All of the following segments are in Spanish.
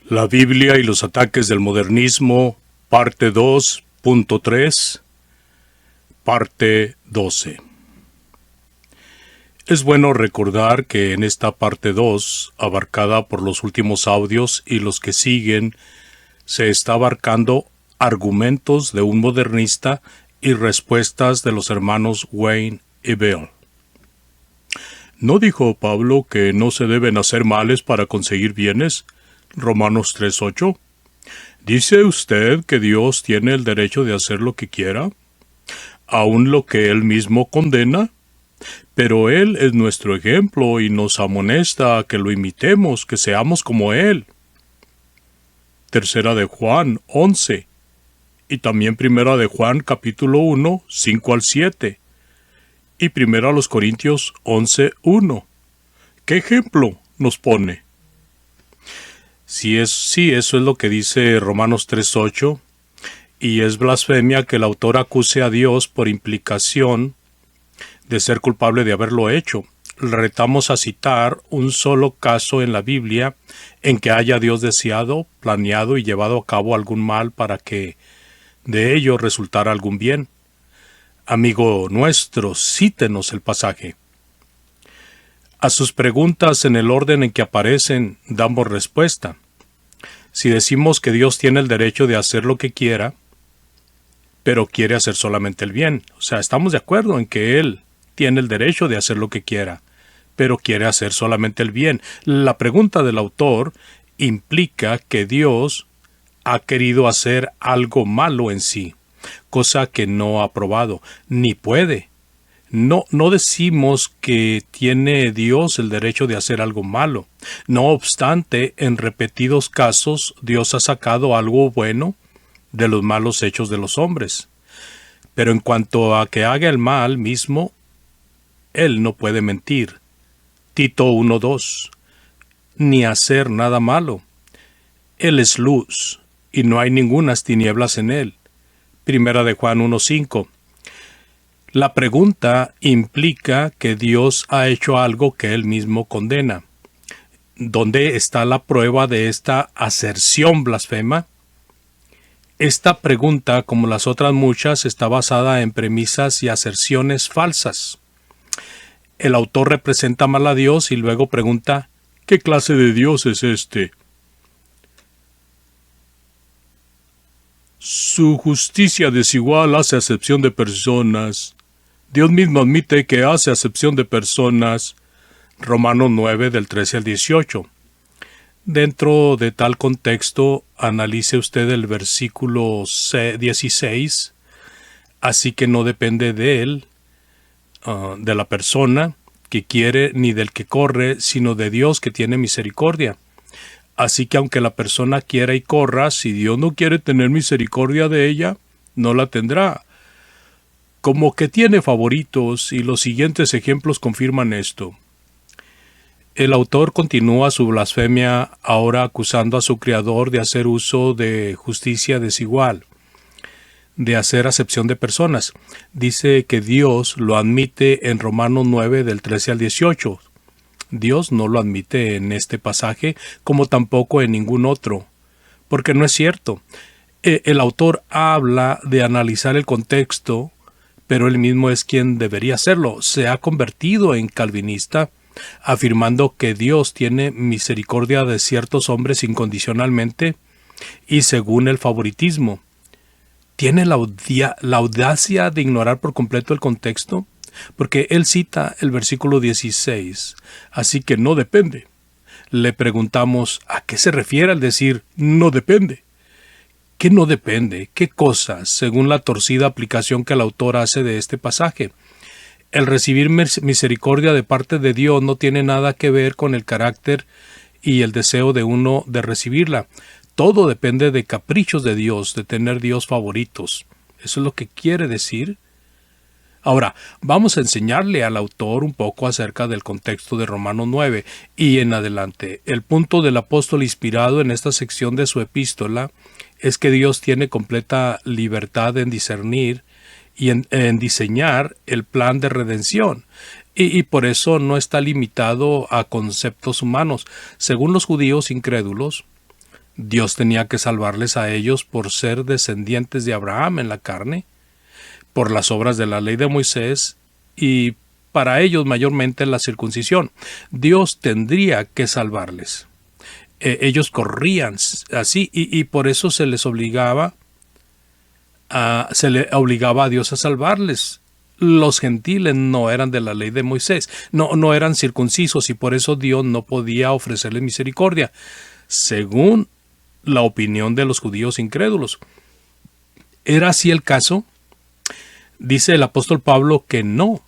La Biblia y los ataques del modernismo, parte 2.3, parte 12. Es bueno recordar que en esta parte 2, abarcada por los últimos audios y los que siguen, se está abarcando argumentos de un modernista y respuestas de los hermanos Wayne y Bill. ¿No dijo Pablo que no se deben hacer males para conseguir bienes? Romanos 3:8. ¿Dice usted que Dios tiene el derecho de hacer lo que quiera, aun lo que Él mismo condena? Pero Él es nuestro ejemplo y nos amonesta a que lo imitemos, que seamos como Él. Tercera de Juan 11 y también Primera de Juan capítulo 1, 5 al 7 y Primera a los Corintios 11:1. ¿Qué ejemplo nos pone? Sí, eso es lo que dice Romanos 3:8, y es blasfemia que el autor acuse a Dios por implicación de ser culpable de haberlo hecho. Le retamos a citar un solo caso en la Biblia en que haya Dios deseado, planeado y llevado a cabo algún mal para que de ello resultara algún bien. Amigo nuestro, cítenos el pasaje. A sus preguntas en el orden en que aparecen, damos respuesta. Si decimos que Dios tiene el derecho de hacer lo que quiera, pero quiere hacer solamente el bien, o sea, estamos de acuerdo en que Él tiene el derecho de hacer lo que quiera, pero quiere hacer solamente el bien. La pregunta del autor implica que Dios ha querido hacer algo malo en sí, cosa que no ha probado, ni puede. No decimos que tiene Dios el derecho de hacer algo malo. No obstante, en repetidos casos, Dios ha sacado algo bueno de los malos hechos de los hombres. Pero en cuanto a que haga el mal mismo, Él no puede mentir. Tito 1:2. Ni hacer nada malo. Él es luz, y no hay ningunas tinieblas en Él. Primera de Juan 1:5. La pregunta implica que Dios ha hecho algo que Él mismo condena. ¿Dónde está la prueba de esta aserción blasfema? Esta pregunta, como las otras muchas, está basada en premisas y aserciones falsas. El autor representa mal a Dios y luego pregunta, ¿qué clase de Dios es este? Su justicia desigual hace acepción de personas. Dios mismo admite que hace acepción de personas. Romanos 9 del 13 al 18. Dentro de tal contexto, analice usted el versículo 16. Así que no depende de él, de la persona que quiere ni del que corre, sino de Dios que tiene misericordia. Así que aunque la persona quiera y corra, si Dios no quiere tener misericordia de ella, no la tendrá. Como que tiene favoritos, y los siguientes ejemplos confirman esto. El autor continúa su blasfemia ahora acusando a su creador de hacer uso de justicia desigual, de hacer acepción de personas. Dice que Dios lo admite en Romanos 9 del 13 al 18. Dios no lo admite en este pasaje, como tampoco en ningún otro, porque no es cierto. El autor habla de analizar el contexto, pero él mismo es quien debería hacerlo. Se ha convertido en calvinista, afirmando que Dios tiene misericordia de ciertos hombres incondicionalmente y según el favoritismo. ¿Tiene la audacia de ignorar por completo el contexto? Porque él cita el versículo 16, así que no depende. Le preguntamos, ¿a qué se refiere al decir no depende? ¿Qué no depende? ¿Qué cosas, según la torcida aplicación que el autor hace de este pasaje? El recibir misericordia de parte de Dios no tiene nada que ver con el carácter y el deseo de uno de recibirla. Todo depende de caprichos de Dios, de tener Dios favoritos. ¿Eso es lo que quiere decir? Ahora, vamos a enseñarle al autor un poco acerca del contexto de Romanos 9 y en adelante. El punto del apóstol inspirado en esta sección de su epístola es que Dios tiene completa libertad en discernir y en diseñar el plan de redención. Y por eso no está limitado a conceptos humanos. Según los judíos incrédulos, Dios tenía que salvarles a ellos por ser descendientes de Abraham en la carne, por las obras de la ley de Moisés y para ellos mayormente la circuncisión. Dios tendría que salvarles. Ellos corrían así y por eso se le obligaba a Dios a salvarles. Los gentiles no eran de la ley de Moisés, no eran circuncisos y por eso Dios no podía ofrecerles misericordia, según la opinión de los judíos incrédulos. ¿Era así el caso? Dice el apóstol Pablo que no.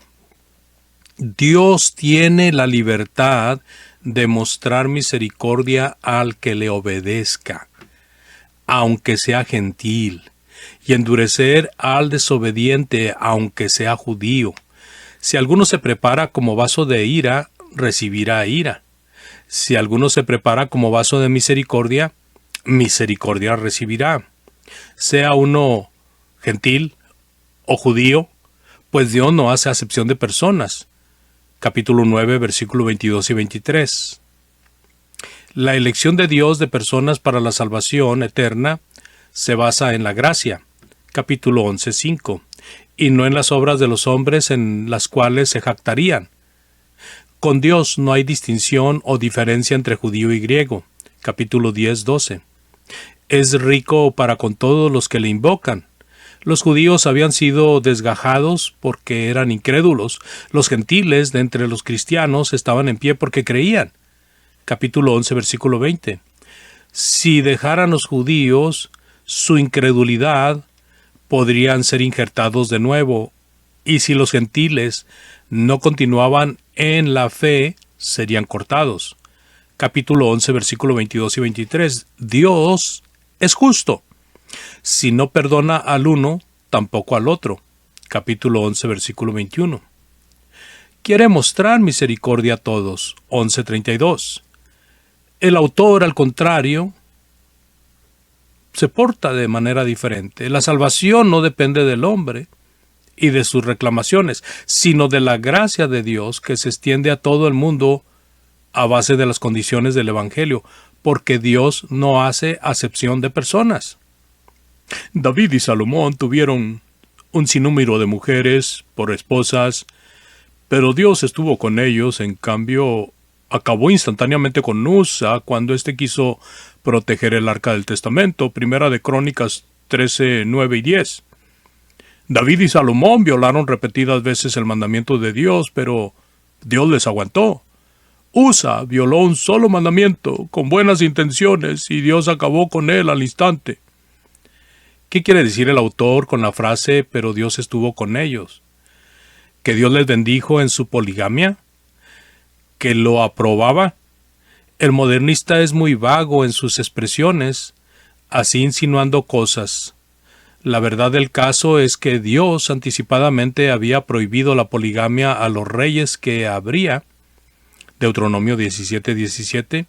Dios tiene la libertad de mostrar misericordia al que le obedezca, aunque sea gentil, y endurecer al desobediente, aunque sea judío. Si alguno se prepara como vaso de ira, recibirá ira. Si alguno se prepara como vaso de misericordia, misericordia recibirá. Sea uno gentil o judío, pues Dios no hace acepción de personas. Capítulo 9, versículo 22 y 23. La elección de Dios de personas para la salvación eterna se basa en la gracia. Capítulo 11, 5. Y no en las obras de los hombres en las cuales se jactarían. Con Dios no hay distinción o diferencia entre judío y griego. Capítulo 10, 12. Es rico para con todos los que le invocan. Los judíos habían sido desgajados porque eran incrédulos. Los gentiles de entre los cristianos estaban en pie porque creían. Capítulo 11, versículo 20. Si dejaran los judíos su incredulidad, podrían ser injertados de nuevo, y si los gentiles no continuaban en la fe, serían cortados. Capítulo 11, versículo 22 y 23. Dios es justo. Si no perdona al uno, tampoco al otro. Capítulo 11, versículo 21. Quiere mostrar misericordia a todos. 11:32. El autor, al contrario, se porta de manera diferente. La salvación no depende del hombre y de sus reclamaciones, sino de la gracia de Dios que se extiende a todo el mundo a base de las condiciones del Evangelio, porque Dios no hace acepción de personas. David y Salomón tuvieron un sinnúmero de mujeres por esposas, pero Dios estuvo con ellos. En cambio, acabó instantáneamente con Usa cuando éste quiso proteger el arca del testamento. Primera de Crónicas 13, 9 y 10. David y Salomón violaron repetidas veces el mandamiento de Dios, pero Dios les aguantó. Usa violó un solo mandamiento con buenas intenciones y Dios acabó con él al instante. ¿Qué quiere decir el autor con la frase pero Dios estuvo con ellos? ¿Que Dios les bendijo en su poligamia? ¿Que lo aprobaba? El modernista es muy vago en sus expresiones, así insinuando cosas. La verdad del caso es que Dios anticipadamente había prohibido la poligamia a los reyes que habría. Deuteronomio 17:17.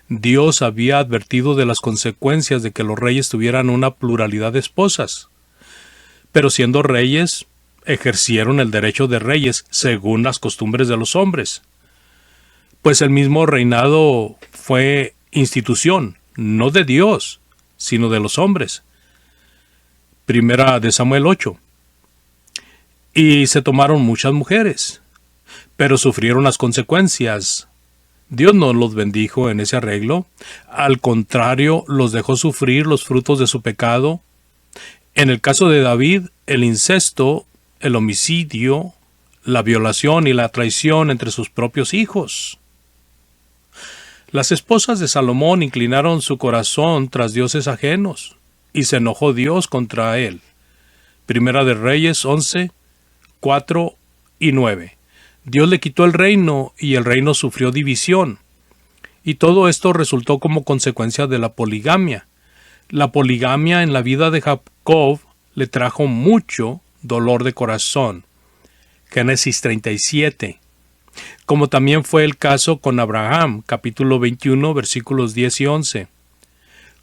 Dios había advertido de las consecuencias de que los reyes tuvieran una pluralidad de esposas. Pero siendo reyes, ejercieron el derecho de reyes según las costumbres de los hombres. Pues el mismo reinado fue institución, no de Dios, sino de los hombres. Primera de Samuel 8. Y se tomaron muchas mujeres, pero sufrieron las consecuencias. Dios no los bendijo en ese arreglo, al contrario, los dejó sufrir los frutos de su pecado. En el caso de David, el incesto, el homicidio, la violación y la traición entre sus propios hijos. Las esposas de Salomón inclinaron su corazón tras dioses ajenos, y se enojó Dios contra él. Primera de Reyes 11, 4 y 9. Dios le quitó el reino, y el reino sufrió división. Y todo esto resultó como consecuencia de la poligamia. La poligamia en la vida de Jacob le trajo mucho dolor de corazón. Génesis 37. Como también fue el caso con Abraham, capítulo 21, versículos 10 y 11.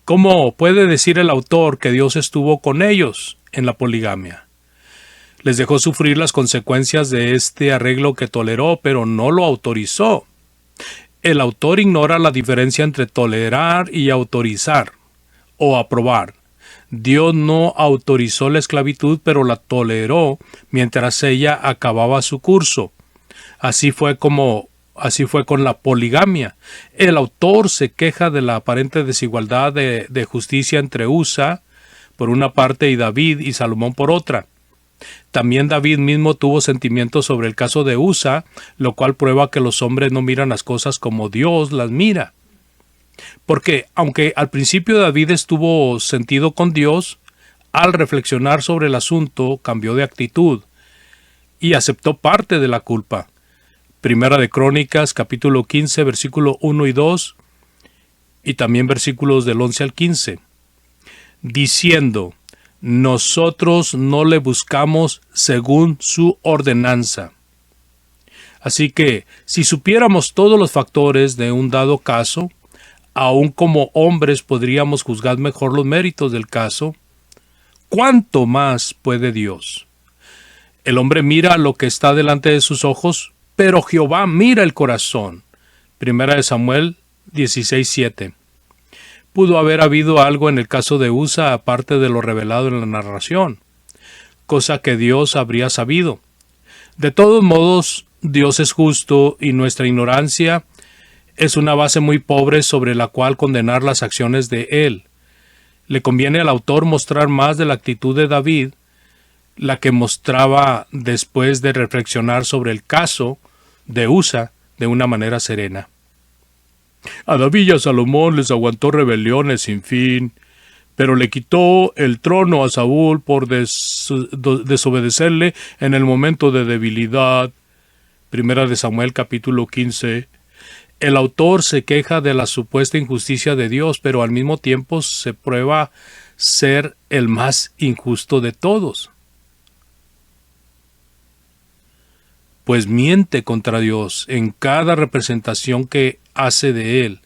¿Cómo puede decir el autor que Dios estuvo con ellos en la poligamia? Les dejó sufrir las consecuencias de este arreglo que toleró, pero no lo autorizó. El autor ignora la diferencia entre tolerar y autorizar o aprobar. Dios no autorizó la esclavitud, pero la toleró mientras ella acababa su curso. Así fue con la poligamia. El autor se queja de la aparente desigualdad de justicia entre Usa por una parte y David y Salomón por otra. También David mismo tuvo sentimientos sobre el caso de Usa, lo cual prueba que los hombres no miran las cosas como Dios las mira. Porque, aunque al principio David estuvo sentido con Dios, al reflexionar sobre el asunto cambió de actitud y aceptó parte de la culpa. Primera de Crónicas, capítulo 15, versículo 1 y 2, y también versículos del 11 al 15, diciendo: nosotros no le buscamos según su ordenanza. Así que, si supiéramos todos los factores de un dado caso, aun como hombres podríamos juzgar mejor los méritos del caso, ¿cuánto más puede Dios? El hombre mira lo que está delante de sus ojos, pero Jehová mira el corazón. Primera de Samuel 16:7. Pudo haber habido algo en el caso de Usa aparte de lo revelado en la narración, cosa que Dios habría sabido. De todos modos, Dios es justo y nuestra ignorancia es una base muy pobre sobre la cual condenar las acciones de Él. Le conviene al autor mostrar más de la actitud de David, la que mostraba después de reflexionar sobre el caso de Usa de una manera serena. A David y a Salomón les aguantó rebeliones sin fin, pero le quitó el trono a Saúl por desobedecerle en el momento de debilidad. Primera de Samuel capítulo 15. El autor se queja de la supuesta injusticia de Dios, pero al mismo tiempo se prueba ser el más injusto de todos. Pues miente contra Dios en cada representación que hace de Él.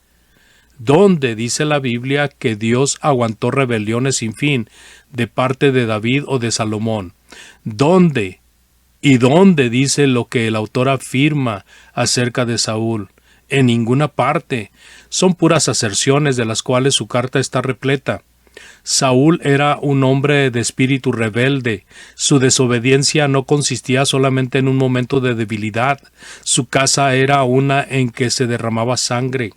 ¿Dónde dice la Biblia que Dios aguantó rebeliones sin fin de parte de David o de Salomón? ¿Dónde? ¿Y dónde dice lo que el autor afirma acerca de Saúl? En ninguna parte. Son puras aserciones de las cuales su carta está repleta. Saúl era un hombre de espíritu rebelde. Su desobediencia no consistía solamente en un momento de debilidad. Su casa era una en que se derramaba sangre.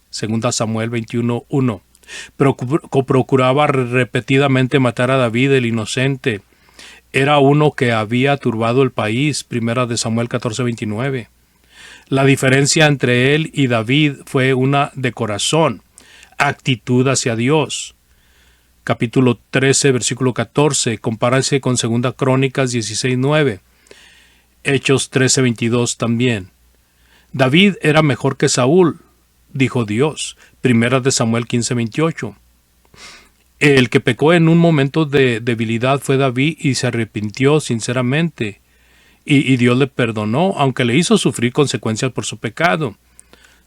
Segunda Samuel 21:1. Procuraba repetidamente matar a David el inocente. Era uno que había turbado el país. Primera de Samuel 14:29. La diferencia entre él y David fue una de corazón, actitud hacia Dios. Capítulo 13, versículo 14, compárase con Segunda Crónicas 16:9. Hechos 13:22 también. David era mejor que Saúl, dijo Dios. Primera de Samuel 15:28. El que pecó en un momento de debilidad fue David y se arrepintió sinceramente. Y Dios le perdonó, aunque le hizo sufrir consecuencias por su pecado.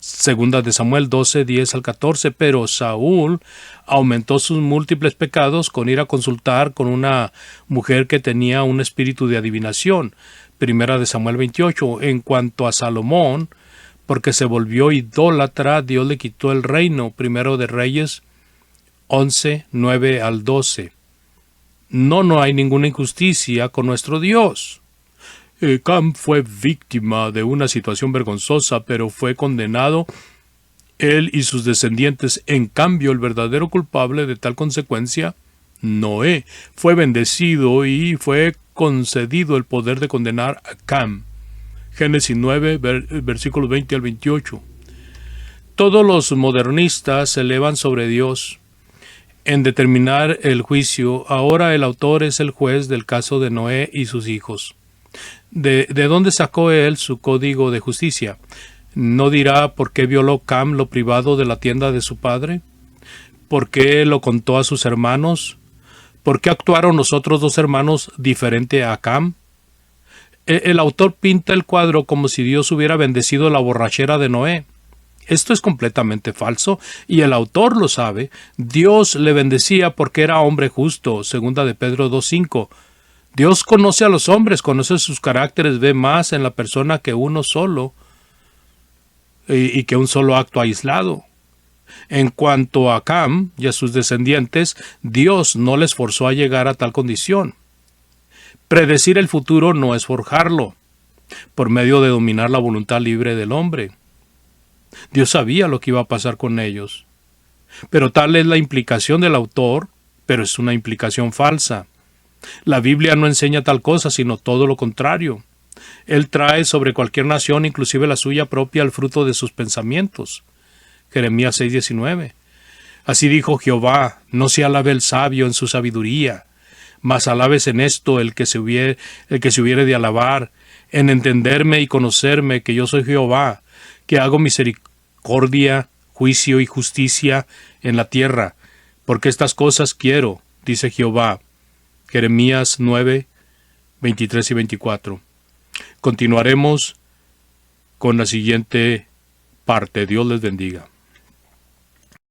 Segunda de Samuel 12:10 al 14, pero Saúl aumentó sus múltiples pecados con ir a consultar con una mujer que tenía un espíritu de adivinación. Primera de Samuel 28. En cuanto a Salomón, porque se volvió idólatra, Dios le quitó el reino. Primero de Reyes 11:9 al 12. No hay ninguna injusticia con nuestro Dios. Cam fue víctima de una situación vergonzosa, pero fue condenado él y sus descendientes. En cambio, el verdadero culpable de tal consecuencia, Noé, fue bendecido y fue concedido el poder de condenar a Cam. Génesis 9, versículos 20 al 28. Todos los modernistas se elevan sobre Dios en determinar el juicio. Ahora el autor es el juez del caso de Noé y sus hijos. ¿De dónde sacó él su código de justicia? ¿No dirá por qué violó Cam lo privado de la tienda de su padre? ¿Por qué lo contó a sus hermanos? ¿Por qué actuaron los otros dos hermanos diferente a Cam? El autor pinta el cuadro como si Dios hubiera bendecido la borrachera de Noé. Esto es completamente falso, y el autor lo sabe. Dios le bendecía porque era hombre justo. Segunda de Pedro 2:5. Dios conoce a los hombres, conoce sus caracteres, ve más en la persona que uno solo. y que un solo acto aislado. En cuanto a Cam y a sus descendientes, Dios no les forzó a llegar a tal condición. Predecir el futuro no es forjarlo, por medio de dominar la voluntad libre del hombre. Dios sabía lo que iba a pasar con ellos. Pero tal es la implicación del autor, pero es una implicación falsa. La Biblia no enseña tal cosa, sino todo lo contrario. Él trae sobre cualquier nación, inclusive la suya propia, el fruto de sus pensamientos. Jeremías 6:19. Así dijo Jehová: no se alabe el sabio en su sabiduría, mas alabes en esto el que se hubiere de alabar, en entenderme y conocerme que yo soy Jehová, que hago misericordia, juicio y justicia en la tierra, porque estas cosas quiero, dice Jehová. Jeremías 9, 23 y 24. Continuaremos con la siguiente parte. Dios les bendiga.